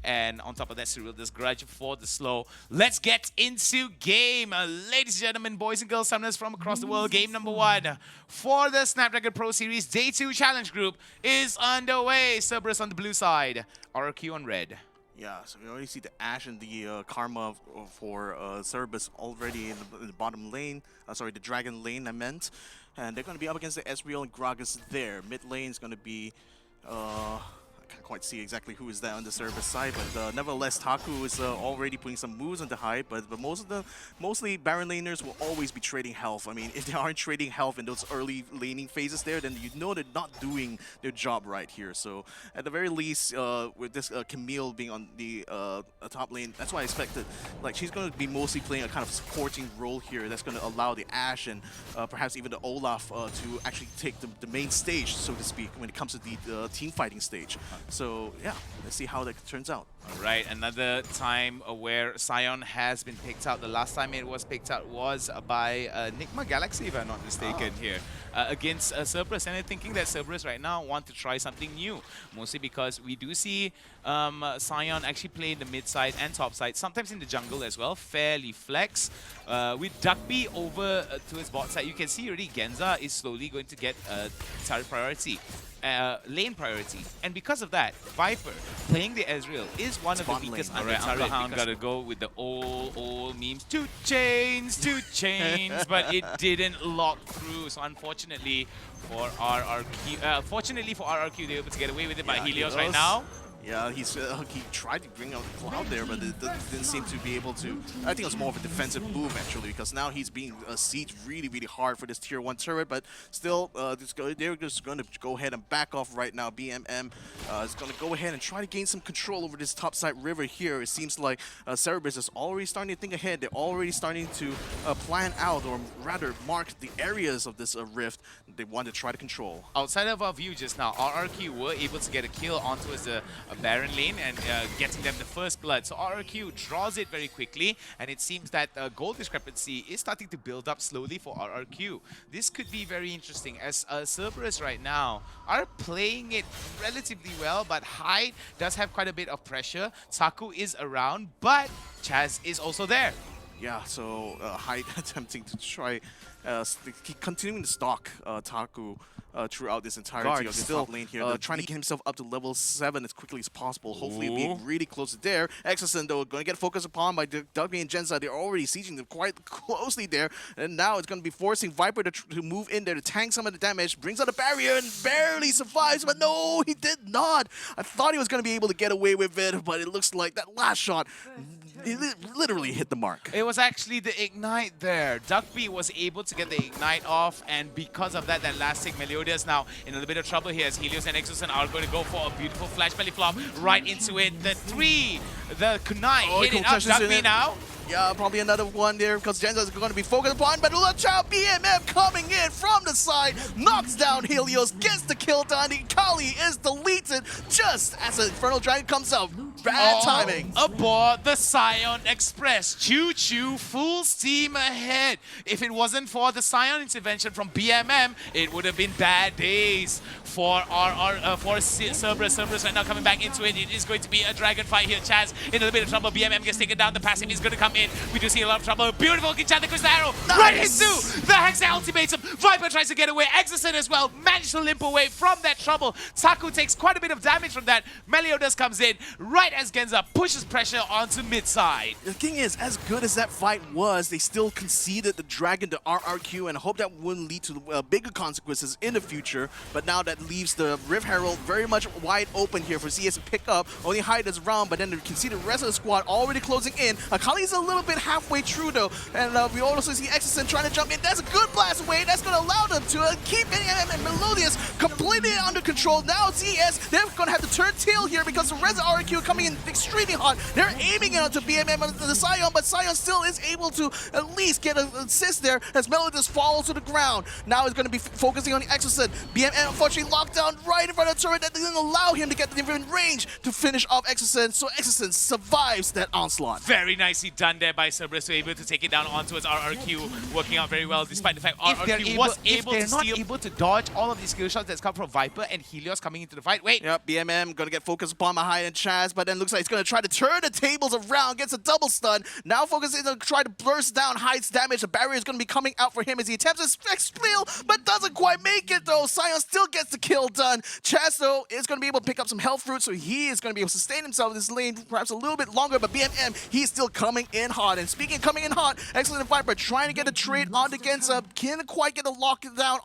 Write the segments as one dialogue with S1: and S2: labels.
S1: And on top of that, Cyril does grudge for the slow. Let's get into game. Ladies and gentlemen, boys and girls, summoners from across the world, game number 1 for the Snapdragon Pro Series Day 2 Challenge Group is underway. Cerberus on the blue side, RRQ on red.
S2: Yeah, so we already see the Ashe and the Karma for Cerberus already in the bottom lane. Sorry, the Dragon lane, I meant. And they're going to be up against the Ezreal and Gragas there. Mid lane is going to be... I can't quite see exactly who is that on the Cerberus side, but nevertheless, Taku is already putting some moves on the hide. But mostly Baron laners will always be trading health. I mean, if they aren't trading health in those early laning phases there, then you know they're not doing their job right here. So at the very least, with this Camille being on the top lane, that's why I expected. Like, she's going to be mostly playing a kind of supporting role here. That's going to allow the Ashe and perhaps even the Olaf to actually take the main stage, so to speak, when it comes to the team fighting stage. So yeah, let's see how that turns out.
S1: All right, another time where Sion has been picked out. The last time it was picked out was by Nigma Galaxy, if I'm not mistaken, here against Cerberus. And I'm thinking that Cerberus right now want to try something new, mostly because we do see Sion actually play in the mid side and top side, sometimes in the jungle as well, fairly flex. With Duckby over to his bot side, you can see already Genza is slowly going to get turret priority. Lane priority, and because of that, Viper playing the Ezreal is one of the weakest under turret. Hound gotta go with the old memes. Two chains, but it didn't lock through. So unfortunately for RRQ, they're able to get away with it by Helios right now.
S2: Yeah, he tried to bring out the Cloud there, but it didn't seem to be able to. I think it was more of a defensive move, actually, because now he's being sieged really, really hard for this Tier 1 turret, but still, they're just going to go ahead and back off right now. BMM is going to go ahead and try to gain some control over this topside river here. It seems like Cerberus is already starting to think ahead. They're already starting to plan out, or rather mark the areas of this rift they want to try to control.
S1: Outside of our view just now, RRQ were able to get a kill onto a Baron lane and getting them the first blood. So RRQ draws it very quickly, and it seems that goal discrepancy is starting to build up slowly for RRQ. This could be very interesting, as Cerberus right now are playing it relatively well, but Hyde does have quite a bit of pressure. Taku is around, but Chaz is also there.
S2: Yeah, so Hyde attempting to try continuing to stalk Taku throughout this entirety of the top lane here. Trying to get himself up to level 7 as quickly as possible. Hopefully being really close to there. Exorcist, though, going to get focused upon by Dugby and Genza. They're already sieging them quite closely there. And now it's going to be forcing Viper to move in there to tank some of the damage. Brings out a barrier and barely survives, but no, he did not. I thought he was going to be able to get away with it, but it looks like that last shot, it literally hit the mark.
S1: It was actually the Ignite there. Duckby was able to get the Ignite off, and because of that, that last tick, Meliodas now in a little bit of trouble here, as Helios and Exosun are going to go for a beautiful flash belly flop right into it. The kunai hit it up. Duckby now.
S2: Yeah, probably another one there, because Genza is going to be focused upon, but watch out, BMM coming in from the side, knocks down Helios, gets the kill done. Kali is deleted just as the Infernal Dragon comes out. Bad timing.
S1: Aboard the Scion Express. Choo-choo, full steam ahead. If it wasn't for the Scion intervention from BMM, it would have been bad days for Cerberus. Cerberus right now coming back into it. It is going to be a dragon fight here. Chaz in a little bit of trouble. BMM gets taken down. The passive is going to come in. We do see a lot of trouble. Beautiful Kinchanta goes the arrow. Nice. Right into the Hexa ultimatum. Viper tries to get away. Exorcist as well managed to limp away from that trouble. Taku takes quite a bit of damage from that. Meliodas comes in right as Genza pushes pressure onto mid side.
S2: The thing is, as good as that fight was, they still conceded the dragon to RRQ, and I hope that wouldn't lead to bigger consequences in the future. But now that leaves the Rift Herald very much wide open here for CES to pick up. Only Hyde is around, but then you can see the rest of the squad already closing in. Akali's a little bit halfway through though, and we also see Exorcist trying to jump in. That's a good blast away. That's going to allow them to keep Melodious completely under control. Now CES, they're going to have to turn tail here because the rest of RRQ coming in extremely hot. They're aiming it onto BMM and the Scion, but Scion still is able to at least get an assist there as Melodious falls to the ground. Now he's going to be focusing on the Exorcist. BMM unfortunately locked down right in front of the turret. That didn't allow him to get the different range to finish off Exorcist, so Exorcist survives that onslaught.
S1: Very nicely done there by Cerberus, able to take it down onto his RRQ, working out very well despite the fact RRQ was able to steal. If they're not able to dodge all of these skill shots that's come from Viper and Helios coming into the fight. Wait.
S2: Yep, BMM gonna get focused upon Mahai and Chaz, but but then looks like it's going to try to turn the tables around, gets a double stun. Now focusing on try to burst down Hyde's damage. The barrier is going to be coming out for him as he attempts to spill, but doesn't quite make it though. Sion still gets the kill done. Chaz though is going to be able to pick up some health fruit, so he is going to be able to sustain himself in this lane perhaps a little bit longer, but BMM, he's still coming in hot. And speaking of coming in hot, Excellent Viper trying to get a trade onto Genza, can't quite get a lockdown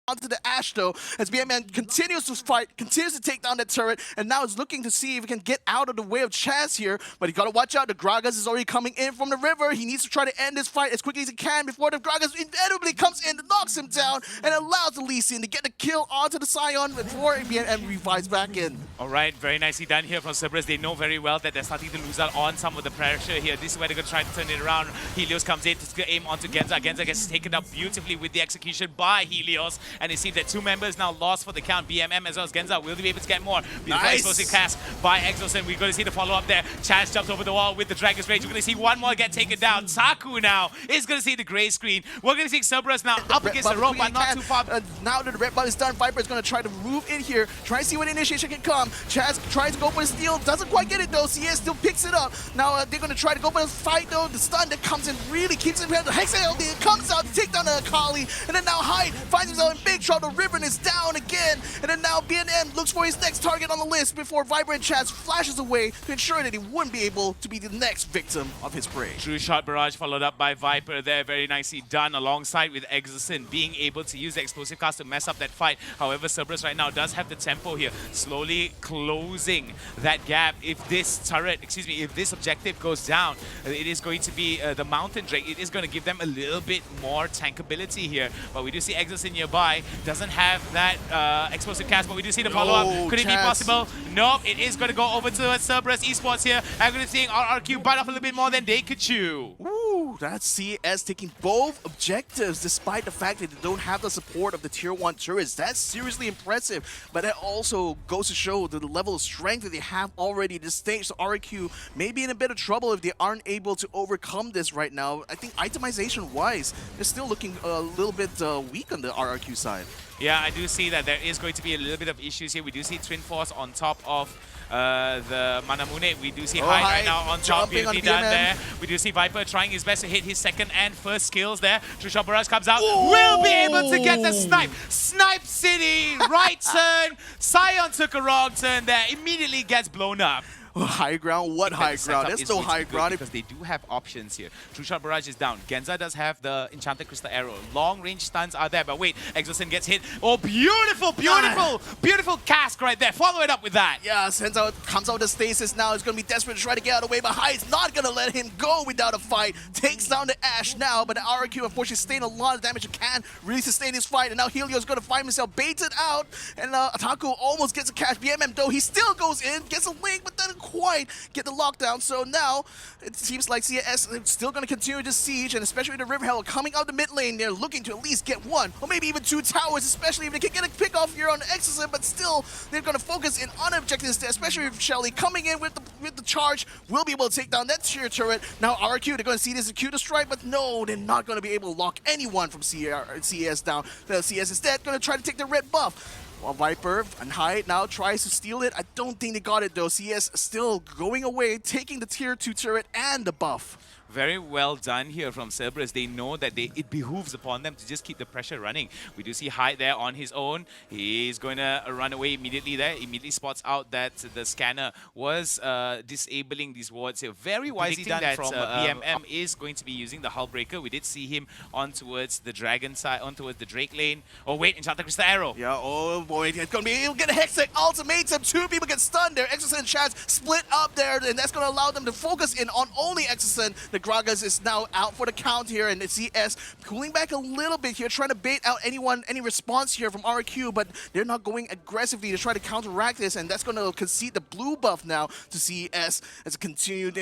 S2: onto the Ashe though, as BMN continues to fight, continues to take down that turret, and now is looking to see if he can get out of the way of Chaz here, but you gotta watch out, the Gragas is already coming in from the river. He needs to try to end this fight as quickly as he can before the Gragas inevitably comes in, knocks him down, and allows the Lee Sin to get the kill onto the Sion before BMN revives back in.
S1: Alright, very nicely done here from Cerberus. They know very well that they're starting to lose out on some of the pressure here. This is where they're gonna try to turn it around. Helios comes in to aim onto Genza. Genza gets taken up beautifully with the execution by Helios, and it seems that two members now lost for the count. BMM as well as Genza will be able to get more. Beautiful explosive cast by Exosen. We're going to see the follow-up there. Chaz jumps over the wall with the Dragon's Rage. We're going to see one more get taken down. Taku now is going to see the gray screen. We're going to see Cerberus now up against the rope, but not too far.
S2: Now that the red button is done, Viper is going to try to move in here, try to see when initiation can come. Chaz tries to go for the steal, doesn't quite get it though. CES still picks it up. Now they're going to try to go for the fight though. The stun that comes in really keeps him. The Hexagon comes out to take down the Akali, and then now Hyde finds himself in big trouble. Riven is down again, and then now BNM looks for his next target on the list before Viper and Chaz flashes away to ensure that he wouldn't be able to be the next victim of his prey.
S1: True shot barrage followed up by Viper there, very nicely done, alongside with Exosen being able to use the explosive cast to mess up that fight. However, Cerberus right now does have the tempo here, slowly closing that gap. If this turret, if this objective goes down, it is going to be the Mountain Drake. It is going to give them a little bit more tankability here, but we do see Exosen nearby, doesn't have that explosive cast, but we do see the follow-up. Could it be possible? Nope, it is going to go over to Cerberus Esports here. I'm going to see RRQ bite off a little bit more than they could chew.
S2: Ooh, that's CES taking both objectives despite the fact that they don't have the support of the tier 1 turrets. That's seriously impressive, but that also goes to show the level of strength that they have already at this stage. So RRQ may be in a bit of trouble if they aren't able to overcome this right now. I think itemization-wise, they're still looking a little bit weak on the RRQ side.
S1: Yeah, I do see that there is going to be a little bit of issues here. We do see Twin Force on top of the Manamune. We do see Hyde right now on top, beautifully done there. We do see Viper trying his best to hit his second and first skills there. True Shot Barrage comes out. Ooh. Will be able to get the snipe. Snipe City, right turn. Sion took a wrong turn there, immediately gets blown up.
S2: High ground? What high ground? There's no high ground.
S1: Because they do have options here. True Shot Barrage is down. Genza does have the Enchanted Crystal Arrow. Long range stuns are there, but wait, Exosen gets hit. Oh, beautiful, beautiful, beautiful cask right there. Follow it up with that.
S2: Yeah, Senza comes out of stasis now. He's going to be desperate to try to get out of the way, but Hyde's not going to let him go without a fight. Takes down the Ashe now, but the RRQ unfortunately sustained a lot of damage. It can really sustain his fight, and now Helios going to find himself baited out, and Ataku almost gets a catch. BMM though, he still goes in, gets a link, but doesn't quite get the lockdown. So now it seems like CES is still going to continue this siege, and especially the River Hell coming out the mid lane, they're looking to at least get one or maybe even two towers, especially if they can get a pick off here on Exorcism, but still they're going to focus in on objectives there, especially with Shelly coming in with the charge, will be able to take down that tier turret. Now RQ, they're going to see this as a Q to strike, but no, they're not going to be able to lock anyone from CES down. The CES instead going to try to take the red buff. While Viper and Hyde now tries to steal it. I don't think they got it though. CS still going away, taking the tier 2 turret and the buff.
S1: Very well done here from Cerberus. They know that it behooves upon them to just keep the pressure running. We do see Hyde there on his own. He's going to run away immediately there. Immediately spots out that the scanner was disabling these wards here. Very wisely done that from BMM is going to be using the Hull Breaker. We did see him on towards the Dragon side, on towards the Drake lane. Oh wait, Enchanted Crystal Arrow.
S2: Yeah, oh boy, it's going to be able to get a Hextech ultimatum. Two people get stunned there. Exosen and Chaz split up there, and that's going to allow them to focus in on only Exosen. The Gragas is now out for the count here, and the CS cooling back a little bit here, trying to bait out any response here from RQ, but they're not going aggressively to try to counteract this, and that's going to concede the blue buff now to CES as a continued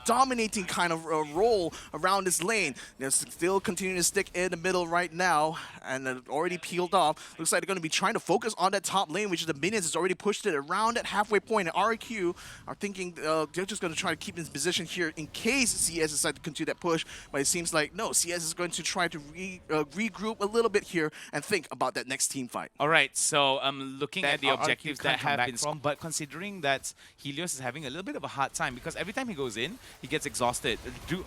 S2: dominating kind of role around this lane. They're still continuing to stick in the middle right now, and already peeled off. Looks like they're going to be trying to focus on that top lane, which is the minions has already pushed it around that halfway point, and RQ are thinking they're just going to try to keep in position here in case case CES decide to continue that push. But it seems like, no, CES is going to try to regroup a little bit here and think about that next team fight.
S1: All right, so looking at the
S3: RRQ
S1: objectives that
S3: can't come
S1: have
S3: back
S1: been
S3: from.
S1: but considering that Helios is having a little bit of a hard time because every time he goes in, he gets exhausted.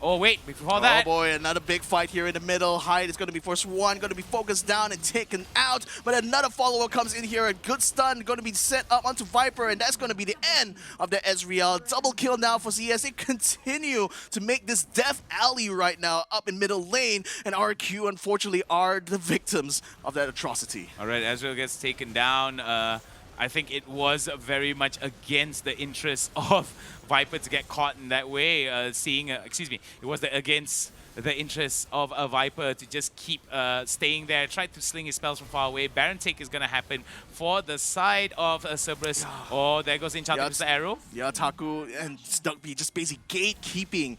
S1: Oh wait, before that,
S2: Oh boy, another big fight here in the middle. Hyde is going to be force one, going to be focused down and taken out. But another follower comes in here, a good stun, going to be set up onto Viper, and that's going to be the end of the Ezreal. Double kill now for CS. They continue to make this death alley right now up in middle lane, and RRQ unfortunately are the victims of that atrocity.
S1: all right, Ezreal gets taken down. I think it was very much against the interest of Viper to get caught in that way. Excuse me, it was against the interest of a Viper to just keep staying there, tried to sling his spells from far away. Baron take is going to happen for the side of Cerberus. Oh, there goes Enchanted Mr. Arrow.
S2: Yeah, Taku and Duckby just basically gatekeeping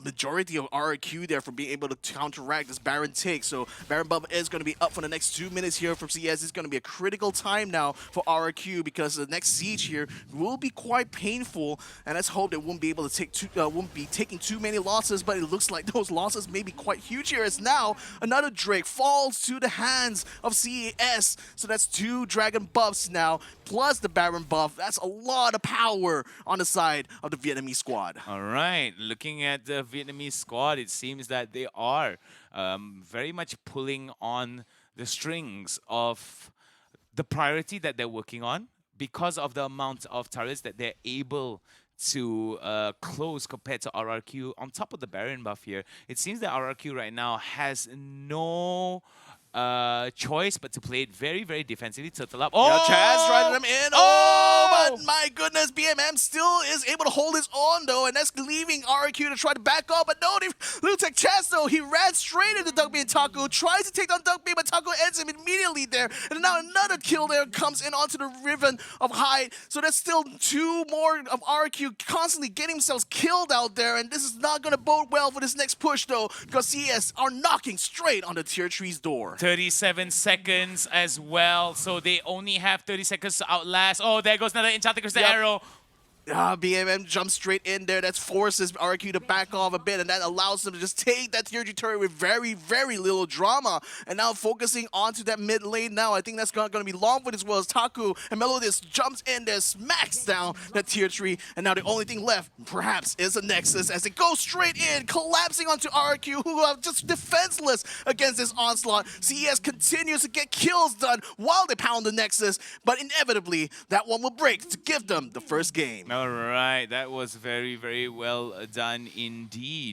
S2: majority of RRQ there for being able to counteract this Baron take. So Baron buff is going to be up for the next 2 minutes here from CS. It's going to be a critical time now for RRQ because the next siege here will be quite painful. And let's hope they won't be able to take won't be taking too many losses. But it looks like those losses may be quite huge here. As now another Drake falls to the hands of CES. So that's 2 dragon buffs now, plus the Baron buff. That's a lot of power on the side of the Vietnamese squad.
S1: All right, looking at the Vietnamese squad, it seems that they are very much pulling on the strings of the priority that they're working on because of the amount of turrets that they're able to close compared to RRQ. On top of the Baron buff here, it seems that RRQ right now has no choice but to play it very, very defensively. Turtle up. Oh!
S2: Yeah, Chaz riding them in. Oh, but my goodness, BMM still is able to hold his own though, and that's leaving RRQ to try to back up. But no, Lutek Chaz though, he ran straight into Duckby and Taco, tries to take down Duckby, but Taco ends him immediately there. And now another kill there comes in onto the ribbon of Hyde. So there's still 2 more of RRQ constantly getting themselves killed out there, and this is not going to bode well for this next push though, because CS are knocking straight on the tier 3's door.
S1: 37 seconds as well, so they only have 30 seconds to outlast. Oh, there goes another Enchanted Crystal Arrow.
S2: BMM jumps straight in there. That forces RQ to back off a bit, and that allows them to just take that tier 2 turret with very, very little drama. And now focusing onto that mid lane now. I think that's going to be long for as well as Taku. And Melodius jumps in there, smacks down that tier 3. And now the only thing left, perhaps, is a Nexus as it goes straight in, collapsing onto RQ, who are just defenseless against this onslaught. CES continues to get kills done while they pound the Nexus, but inevitably, that one will break to give them the first game.
S1: All right, that was very, very well done indeed.